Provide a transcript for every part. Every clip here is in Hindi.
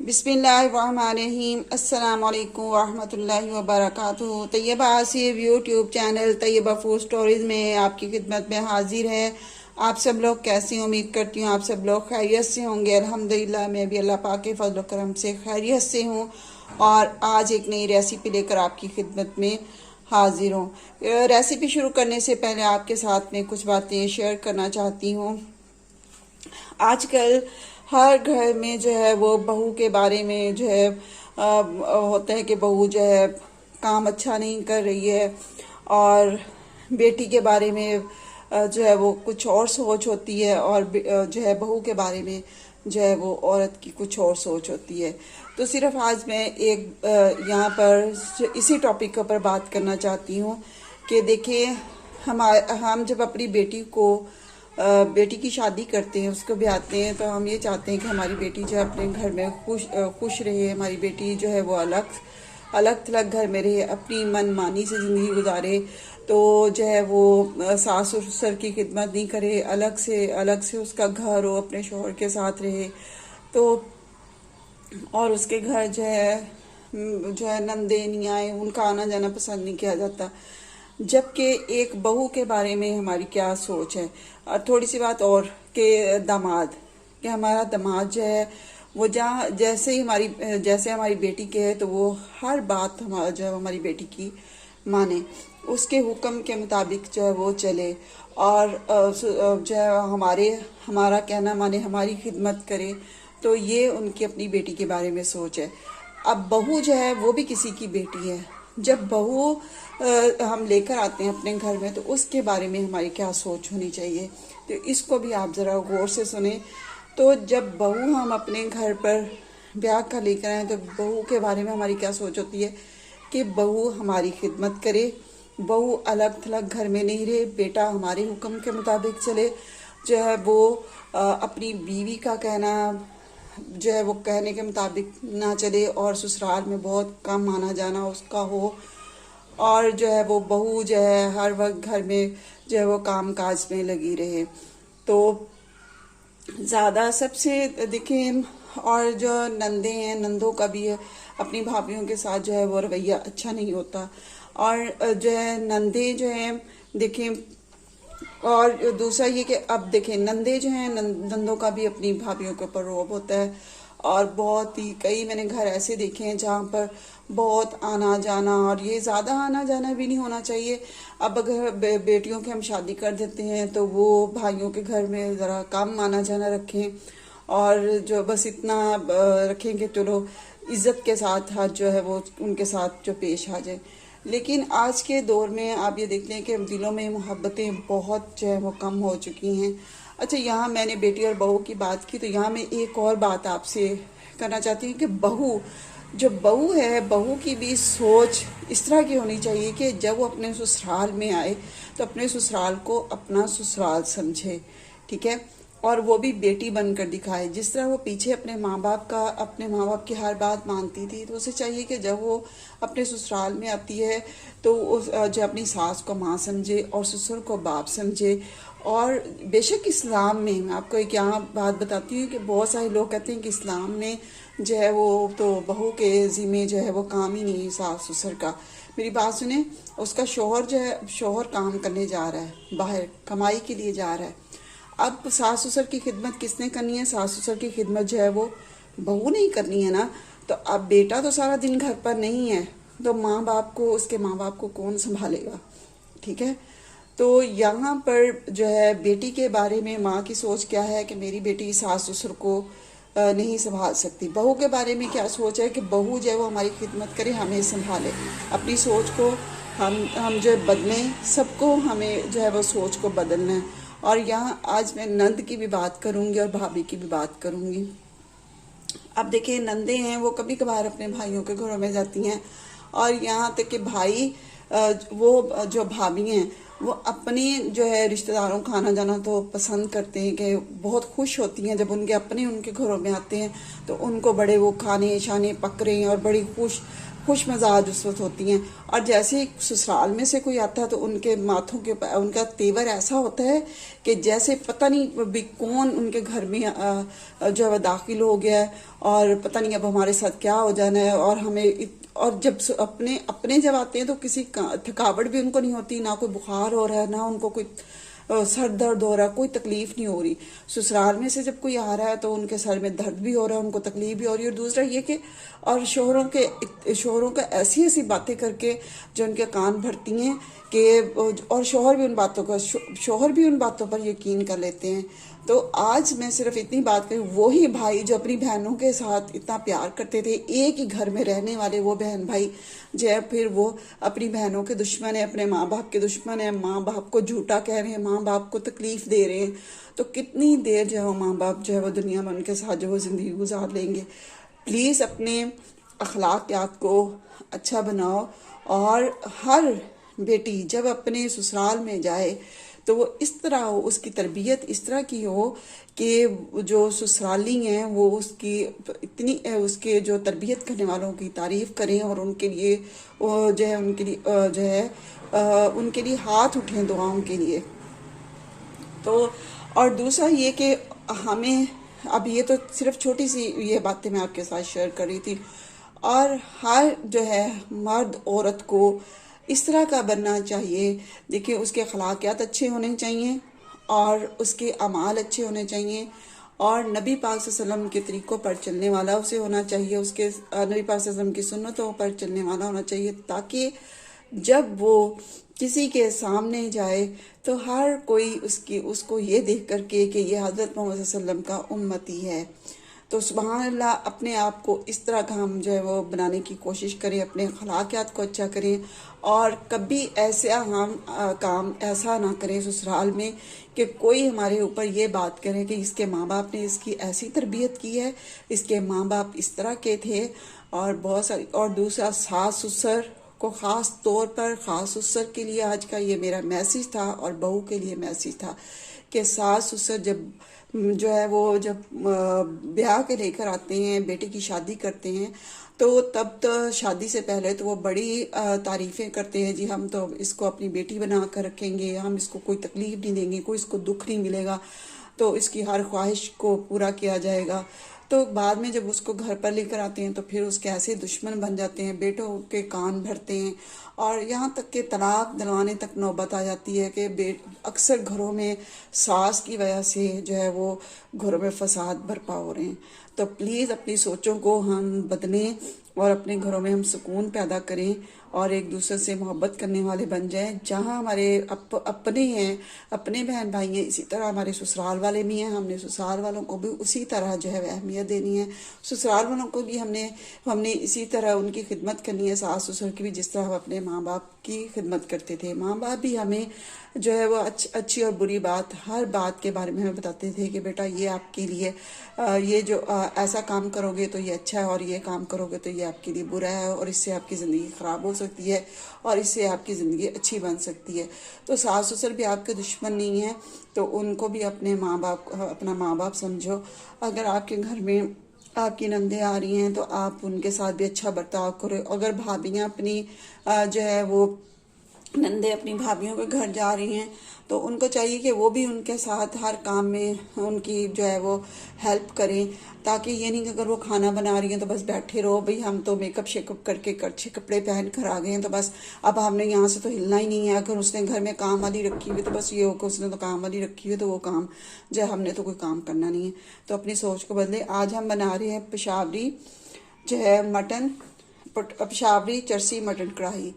बिस्मिल्लाहिर्रहमानिर्रहीम अस्सलामुअलैकुम वरहमतुल्लाहि वबरकातुहू। Tayyaba Asif YouTube channel Tayyaba food stories में आपकी खिदमत में हाजिर है। आप सब लोग कैसी उम्मीद करती हूँ आप सब लोग खैरियत से होंगे। अल्हम्दुलिल्लाह मैं भी अल्लाह पाक के फजल करम से खैरियत से हूँ और आज एक नई रेसिपी लेकर आपकी खिदमत में हाजिर हूँ। रेसिपी शुरू करने से पहले आपके साथ में कुछ बातें शेयर करना चाहती हूँ। आजकल हर घर में जो है वो बहू के बारे में जो है होता है कि बहू जो है काम अच्छा नहीं कर रही है और बेटी के बारे में जो है वो कुछ और सोच होती है और जो है बहू के बारे में जो है वो औरत की कुछ और सोच होती है। तो सिर्फ आज मैं एक यहाँ पर इसी टॉपिक के ऊपर बात करना चाहती हूँ कि देखिए हम जब अपनी बेटी की शादी करते हैं, उसको ब्याहते हैं, तो हम ये चाहते हैं कि हमारी बेटी जो है अपने घर में खुश रहे। हमारी बेटी जो है वो अलग थलग घर में रहे, अपनी मनमानी से ज़िंदगी गुजारे। तो जो है वो सास ससुर की खिदमत नहीं करे, अलग से उसका घर हो, अपने शौहर के साथ रहे। तो और उसके घर जो है नंदे नहीं आए, उनका आना जाना पसंद नहीं किया जाता। जबकि एक बहू के बारे में हमारी क्या सोच है। और थोड़ी सी बात और कि दामाद, कि हमारा दामाद जो है वो जैसे हमारी बेटी के है तो वो हर बात हमारा जो है हमारी बेटी की माने, उसके हुक्म के मुताबिक जो है वो चले और जो है हमारा कहना माने, हमारी खिदमत करे। तो ये उनकी अपनी बेटी के बारे में सोच है। अब बहू जो है वो भी किसी की बेटी है। जब बहू हम लेकर आते हैं अपने घर में तो उसके बारे में हमारी क्या सोच होनी चाहिए, तो इसको भी आप ज़रा गौर से सुने। तो जब बहू हम अपने घर पर ब्याह कर लेकर आए तो बहू के बारे में हमारी क्या सोच होती है कि बहू हमारी खिदमत करे, बहू अलग थलग घर में नहीं रहे, बेटा हमारे हुक्म के मुताबिक चले, जो है वो अपनी बीवी का कहना जो है वो कहने के मुताबिक ना चले और ससुराल में बहुत कम आना जाना उसका हो। और जो है वो बहू जो है हर वक्त घर में जो है वो काम काज में लगी रहे। तो ज़्यादा सबसे देखें, और जो नंदे हैं, नंदों का भी है अपनी भाभीयों के साथ जो है वो रवैया अच्छा नहीं होता। और जो है नंदे जो हैं देखें, और दूसरा ये कि अब देखें नंदे जो हैं, नंदों का भी अपनी भाभीयों के ऊपर रौब होता है। और बहुत ही कई मैंने घर ऐसे देखे हैं जहाँ पर बहुत आना जाना, और ये ज़्यादा आना जाना भी नहीं होना चाहिए। अब अगर बेटियों की हम शादी कर देते हैं तो वो भाइयों के घर में ज़रा कम आना जाना रखें और जो बस इतना रखें कि चलो इज़्ज़त के साथ हाथ जो है वो उनके साथ जो पेश आ जाए। लेकिन आज के दौर में आप ये देख लें कि दिलों में मोहब्बतें बहुत जो है वो कम हो चुकी हैं। अच्छा, यहाँ मैंने बेटी और बहू की बात की, तो यहाँ मैं एक और बात आपसे करना चाहती हूँ कि बहू है, बहू की भी सोच इस तरह की होनी चाहिए कि जब वो अपने ससुराल में आए तो अपने ससुराल को अपना ससुराल समझे, ठीक है। और वो भी बेटी बनकर दिखाए। जिस तरह वो पीछे अपने माँ बाप की हर बात मानती थी, तो उसे चाहिए कि जब वो अपने ससुराल में आती है तो जो अपनी सास को माँ समझे और ससुर को बाप समझे। और बेशक इस्लाम में, मैं आपको एक यहाँ बात बताती हूँ कि बहुत सारे लोग कहते हैं कि इस्लाम में जो है वो तो बहू के ज़िम्मे जो है वो काम ही नहीं सास ससुर का। मेरी बात सुने, उसका शोहर काम करने जा रहा है, बाहर कमाई के लिए जा रहा है। अब सास ससुर की खिदमत किसने करनी है? सास ससुर की खिदमत जो है वो बहू नहीं करनी है ना। तो अब बेटा तो सारा दिन घर पर नहीं है, तो उसके माँ बाप को कौन संभालेगा, ठीक है। तो यहाँ पर जो है बेटी के बारे में माँ की सोच क्या है कि मेरी बेटी सास ससुर को नहीं संभाल सकती। बहू के बारे में क्या सोच है कि बहू जो है वो हमारी खिदमत करे, हमें संभाले। अपनी सोच को हम जो है बदलें, सबको हमें जो है वो सोच को बदलना है। और यहाँ आज मैं नंद की भी बात करूँगी और भाभी की भी बात करूँगी। अब देखिए नंदे हैं वो कभी कभार अपने भाइयों के घरों में जाती हैं, और यहाँ तक कि भाई वो जो भाभी हैं वो अपने जो है रिश्तेदारों को आना जाना तो पसंद करते हैं, कि बहुत खुश होती हैं जब उनके अपने उनके घरों में आते हैं, तो उनको बड़े वो खाने शाने पक रहे हैं और बड़ी खुश मिजाज उस वक्त होती हैं। और जैसे ही ससुराल में से कोई आता है तो उनके माथों के उनका तेवर ऐसा होता है कि जैसे पता नहीं भी कौन उनके घर में जो है दाखिल हो गया है, और पता नहीं अब हमारे साथ क्या हो जाना है। और और जब अपने अपने जब आते हैं तो किसी थकावट भी उनको नहीं होती, ना कोई बुखार हो रहा है, ना उनको कोई सर दर्द हो रहा है, कोई तकलीफ नहीं हो रही। ससुराल में से जब कोई आ रहा है तो उनके सर में दर्द भी हो रहा है, उनको तकलीफ भी हो रही है। और दूसरा ये कि और शोहरों का ऐसी ऐसी बातें करके जो उनके कान भरती हैं कि और शोहर भी उन बातों पर यकीन कर लेते हैं। तो आज मैं सिर्फ इतनी बात करूँ, वो ही भाई जो अपनी बहनों के साथ इतना प्यार करते थे, एक ही घर में रहने वाले वो बहन भाई जो है फिर वो अपनी बहनों के दुश्मन है, अपने माँ बाप के दुश्मन है, माँ बाप को झूठा कह रहे हैं, माँ बाप को तकलीफ दे रहे हैं। तो कितनी देर जो है वो माँ बाप जो है वो दुनिया में उनके साथ जो वो ज़िंदगी गुजार लेंगे। प्लीज़ अपने अखलाकियात को अच्छा बनाओ, और हर बेटी जब अपने ससुराल में जाए तो वो इस तरह हो, उसकी तरबियत इस तरह की हो कि जो ससुराली हैं वो उसकी इतनी उसके जो तरबियत करने वालों की तारीफ करें, और उनके लिए जो है उनके लिए जो है उनके लिए हाथ उठें दुआओं के लिए। तो और दूसरा ये कि हमें, अब ये तो सिर्फ छोटी सी ये बातें मैं आपके साथ शेयर कर रही थी, और हर जो है मर्द औरत को इस तरह का बनना चाहिए। देखिए, उसके अखलाकियात अच्छे होने चाहिए और उसके अमाल अच्छे होने चाहिए, और नबी पाक सल्लल्लाहु अलैहि वसल्लम के तरीक़ों पर चलने वाला उसे होना चाहिए, उसके नबी पाक सल्लल्लाहु अलैहि वसल्लम की सुन्नतों पर चलने वाला होना चाहिए, ताकि जब वो किसी के सामने जाए तो हर कोई उसको ये देख करके कि ये हज़रत मोहम्मद सल्लल्लाहु अलैहि वसल्लम का उम्मती है। तो सुभान अल्लाह, अपने आप को इस तरह का हम जो है वो बनाने की कोशिश करें, अपने अखलाकियात को अच्छा करें, और कभी ऐसा हम काम ऐसा ना करें ससुराल में कि कोई हमारे ऊपर ये बात करे कि इसके माँ बाप ने इसकी ऐसी तरबियत की है, इसके माँ बाप इस तरह के थे। और बहुत सारी, और दूसरा सास ससुर को ख़ास तौर पर, ख़ास ससुर के लिए आज का ये मेरा मैसेज था, और बहू के लिए मैसेज था कि सास ससुर जब जो है वो जब ब्याह के लेकर आते हैं, बेटे की शादी करते हैं, तो तब तो शादी से पहले तो वो बड़ी तारीफ़ें करते हैं, जी हम तो इसको अपनी बेटी बना कर रखेंगे, हम इसको कोई तकलीफ़ नहीं देंगे, कोई इसको दुख नहीं मिलेगा, तो इसकी हर ख्वाहिश को पूरा किया जाएगा। तो बाद में जब उसको घर पर लेकर आते हैं तो फिर उसके ऐसे दुश्मन बन जाते हैं, बेटों के कान भरते हैं, और यहाँ तक कि तलाक दिलवाने तक नौबत आ जाती है कि अक्सर घरों में सास की वजह से जो है वो घरों में फसाद बर्पा हो रहे हैं। तो प्लीज़ अपनी सोचों को हम बदलें, और अपने घरों में हम सुकून पैदा करें, और एक दूसरे से मोहब्बत करने वाले बन जाएं। जहाँ हमारे अपने हैं, अपने बहन भाई हैं, इसी तरह हमारे ससुराल वाले भी हैं, हमने ससुराल वालों को भी उसी तरह जो है अहमियत देनी है। ससुराल वालों को भी हमने इसी तरह उनकी खिदमत करनी है, सास ससुर की भी, जिस तरह हम अपने माँ बाप की खिदमत करते थे। माँ बाप भी हमें जो है वो अच्छी और बुरी बात, हर बात के बारे में हमें बताते थे कि बेटा ये आपके लिए ये जो ऐसा काम करोगे तो ये अच्छा है, और ये काम करोगे तो ये आपके लिए बुरा है, और इससे आपकी ज़िंदगी ख़राब हो सकती है, और इससे आपकी ज़िंदगी अच्छी बन सकती है। तो सास ससुर भी आपके दुश्मन नहीं है, तो उनको भी अपना माँ बाप समझो। अगर आपके घर में आपकी नंदे आ रही हैं तो आप उनके साथ भी अच्छा बर्ताव करो। अगर भाभियाँ अपनी जो है वो नंदे अपनी भाभीियों के घर जा रही हैं तो उनको चाहिए कि वो भी उनके साथ हर काम में उनकी जो है वो हेल्प करें, ताकि ये नहीं कि अगर वो खाना बना रही हैं तो बस बैठे रहो, भाई हम तो मेकअप शेकअप करके अच्छे कपड़े पहन कर आ गए हैं तो बस अब हमने यहाँ से तो हिलना ही नहीं है। अगर उसने घर में काम वाली रखी हुई तो बस ये हो कि उसने तो काम वाली रखी हुई, तो वो काम जो हमने तो कोई काम करना नहीं है। तो अपनी सोच को बदले। आज हम बना रहे हैं पेशावरी जो है मटन, पेशावरी चरसी मटन कढ़ाई।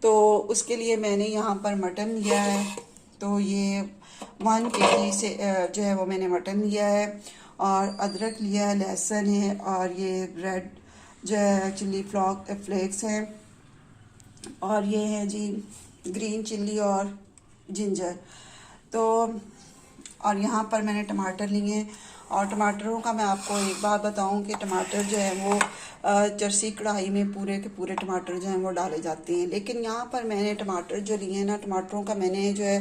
तो उसके लिए मैंने यहाँ पर मटन लिया है, तो ये 1 kg से जो है वो मैंने मटन लिया है, और अदरक लिया है, लहसुन है, और ये रेड जो है चिल्ली फ्लेक्स हैं, और ये है जी ग्रीन चिल्ली और जिंजर। तो और यहाँ पर मैंने टमाटर लिए हैं, और टमाटरों का मैं आपको एक बात बताऊं कि टमाटर जो है वो चरसी कढ़ाई में पूरे के पूरे टमाटर जो हैं वो डाले जाते हैं, लेकिन यहाँ पर मैंने टमाटर जो लिए हैं ना, टमाटरों का मैंने जो है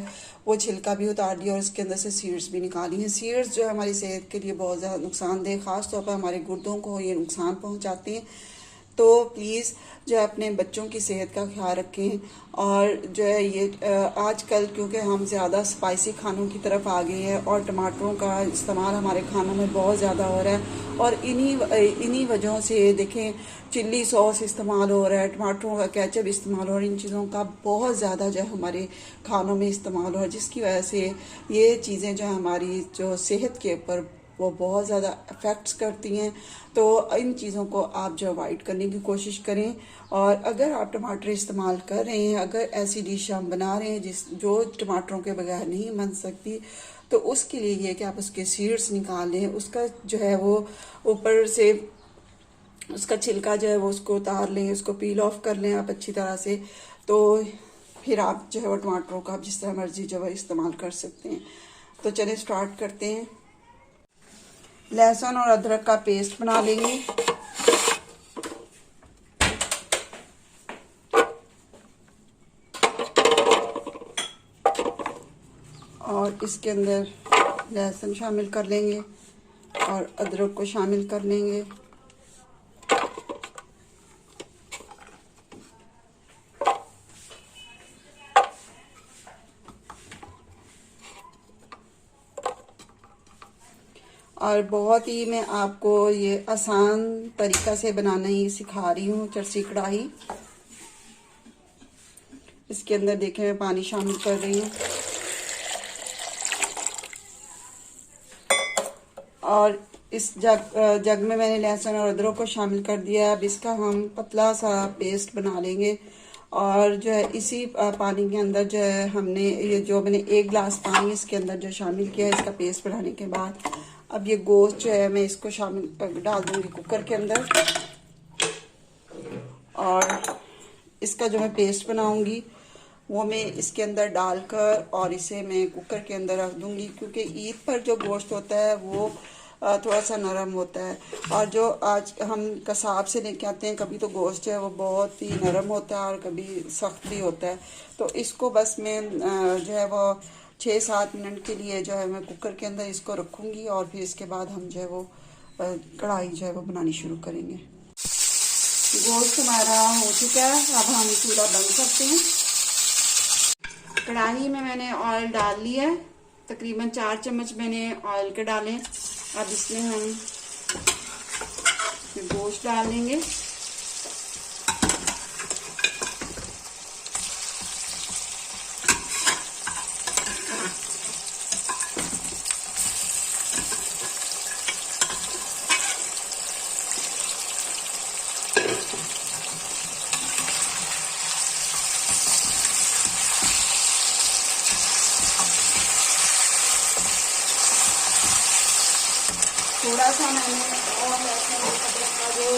वो छिलका भी उतार दिया और इसके अंदर से सीड्स भी निकाली हैं। सीड्स जो है हमारी सेहत के लिए बहुत ज़्यादा नुकसानदेह, ख़ास तौर पर हमारे गुर्दों को ये नुकसान पहुँचाते हैं। तो प्लीज़ जो है अपने बच्चों की सेहत का ख्याल रखें। और जो है ये आजकल क्योंकि हम ज़्यादा स्पाइसी खानों की तरफ आ गए हैं और टमाटरों का इस्तेमाल हमारे खानों में बहुत ज़्यादा हो रहा है, और इन्हीं वजहों से देखें चिल्ली सॉस इस्तेमाल हो रहा है, टमाटरों का केचप इस्तेमाल हो रहा है, इन चीज़ों का बहुत ज़्यादा जो है हमारे खानों में इस्तेमाल हो रहा है, जिसकी वजह से ये चीज़ें जो है हमारी जो सेहत के ऊपर वो बहुत ज़्यादा अफेक्ट्स करती हैं। तो इन चीज़ों को आप जो अवॉइड करने की कोशिश करें। और अगर आप टमाटर इस्तेमाल कर रहे हैं, अगर ऐसी डिश हम बना रहे हैं जो टमाटरों के बगैर नहीं बन सकती, तो उसके लिए ये कि आप उसके सीड्स निकाल लें, उसका जो है वो ऊपर से उसका छिलका जो है वो उसको उतार लें, उसको पील ऑफ कर लें आप अच्छी तरह से। तो फिर आप जो है वो टमाटरों का आप जिस तरह मर्जी जो है इस्तेमाल कर सकते हैं। तो चलिए स्टार्ट करते हैं। लहसुन और अदरक का पेस्ट बना लेंगे। और इसके अंदर लहसुन शामिल कर लेंगे और अदरक को शामिल कर लेंगे। और बहुत ही मैं आपको ये आसान तरीका से बनाना ही सिखा रही हूँ चरसी कढ़ाई। इसके अंदर देखें मैं पानी शामिल कर रही हूँ और इस जग में मैंने लहसुन और अदरक को शामिल कर दिया। अब इसका हम पतला सा पेस्ट बना लेंगे। और जो है इसी पानी के अंदर जो है हमने ये जो मैंने 1 गिलास पानी इसके अंदर जो शामिल किया है इसका पेस्ट बनाने के बाद, अब ये गोश्त जो है मैं इसको शामिल डाल दूंगी कुकर के अंदर। और इसका जो मैं पेस्ट बनाऊंगी वो मैं इसके अंदर डालकर और इसे मैं कुकर के अंदर रख दूंगी, क्योंकि ईद पर जो गोश्त होता है वो थोड़ा सा नरम होता है, और जो आज हम कसाब से लेके आते हैं कभी तो गोश्त है वो बहुत ही नरम होता है और कभी सख्त भी होता है। तो इसको बस मैं जो है वो 6-7 मिनट के लिए जो है मैं कुकर के अंदर इसको रखूँगी और फिर इसके बाद हम जो है वो कढ़ाई जो है वो बनानी शुरू करेंगे। गोश्त हमारा हो चुका है, अब हम चूल्हा बंद करते हैं। कढ़ाई में मैंने ऑयल डाल लिया है, तकरीबन 4 चम्मच मैंने ऑयल के डाले। अब इसमें हम गोश्त डाल देंगे। थोड़ा सा मैंने और लहसुन अदरक का जो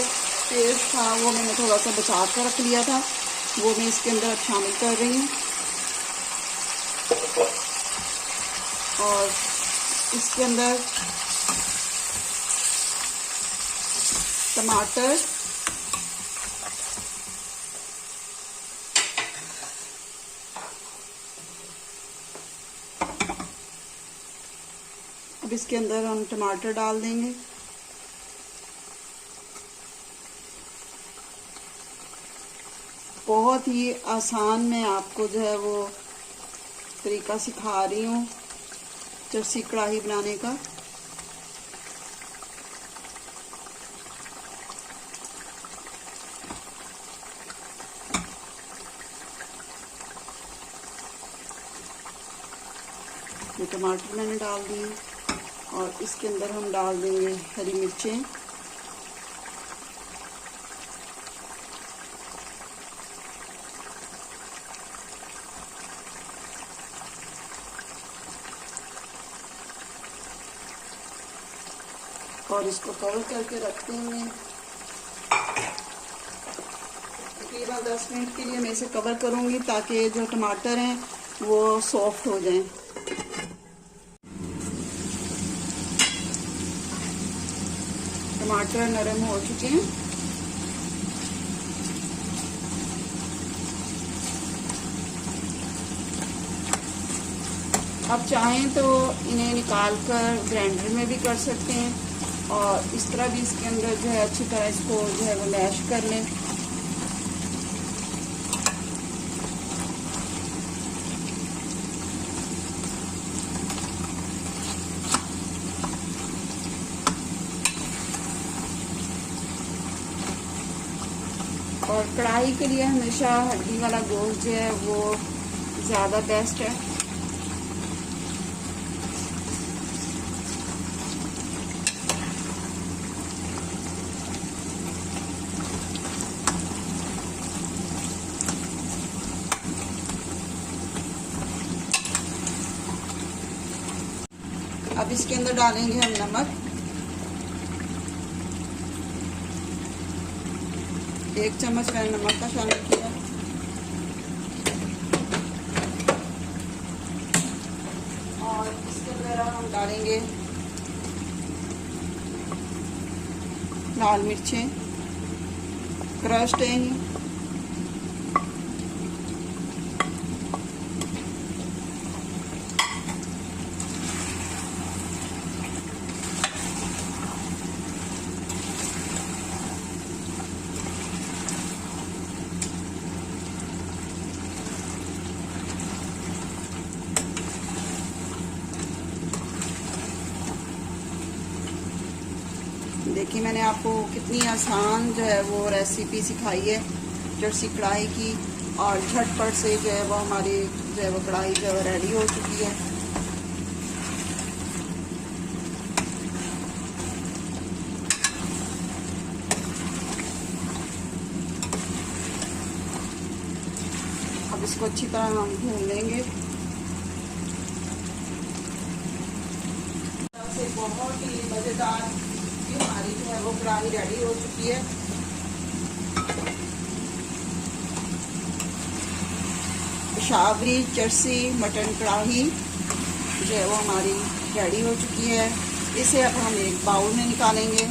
पेस्ट था वो मैंने थोड़ा सा बचा कर रख लिया था, वो मैं इसके अंदर अब शामिल कर रही हूँ। और इसके अंदर टमाटर, अब इसके अंदर हम टमाटर डाल देंगे। बहुत ही आसान मैं आपको जो है वो तरीका सिखा रही हूँ चरसी कढ़ाई बनाने का। ये टमाटर मैंने डाल दिए और इसके अंदर हम डाल देंगे हरी मिर्चें, और इसको कवर करके रख देंगे। तकरीबन 10 मिनट के लिए मैं इसे कवर करूंगी ताकि जो टमाटर हैं वो सॉफ्ट हो जाएं। टमाटर नरम हो चुके हैं। आप चाहें तो इन्हें निकाल कर ग्राइंडर में भी कर सकते हैं और इस तरह भी इसके अंदर जो है अच्छी तरह इसको जो है वो मैश कर लें। और कढ़ाई के लिए हमेशा हड्डी वाला गोश्त जो है वो ज़्यादा बेस्ट है। अब इसके अंदर डालेंगे हम नमक, 1 चम्मच मैंने नमक का शामिल किया। और इसके अंदर हम डालेंगे लाल मिर्चें क्रश्ड है। देखिए मैंने आपको कितनी आसान जो है वो रेसिपी सिखाई है जर्सी कढ़ाई की, और झटपट से जो है वो हमारी जो है वो कढ़ाई जो है रेडी हो चुकी है। अब इसको अच्छी तरह हम भून लेंगे। बहुत ही मज़ेदार हमारी जो है वो कढ़ाई रेडी हो चुकी है। पेशावरी जर्सी मटन कढ़ाई जो है वो हमारी रेडी हो चुकी है। इसे अब हम एक बाउल में निकालेंगे।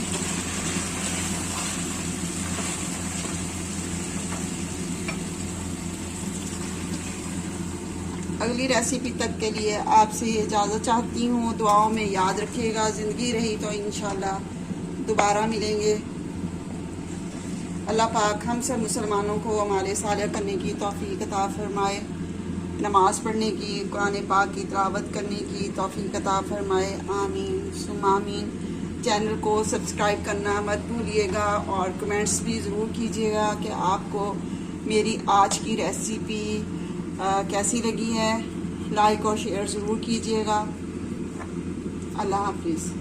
अगली रेसिपी तक के लिए आपसे इजाज़त चाहती हूँ। दुआओं में याद रखिएगा। ज़िंदगी रही तो इंशाल्लाह दोबारा मिलेंगे। अल्लाह पाक हम सब मुसलमानों को हमारे साले करने की तौफीक अता फरमाए, नमाज़ पढ़ने की, कुरान पाक की तिलावत करने की तौफीक अता फरमाए। आमीन सुम्मा आमीन। चैनल को सब्सक्राइब करना मत भूलिएगा और कमेंट्स भी ज़रूर कीजिएगा कि आपको मेरी आज की रेसिपी कैसी लगी है। लाइक और शेयर ज़रूर कीजिएगा। अल्लाह हाफिज़।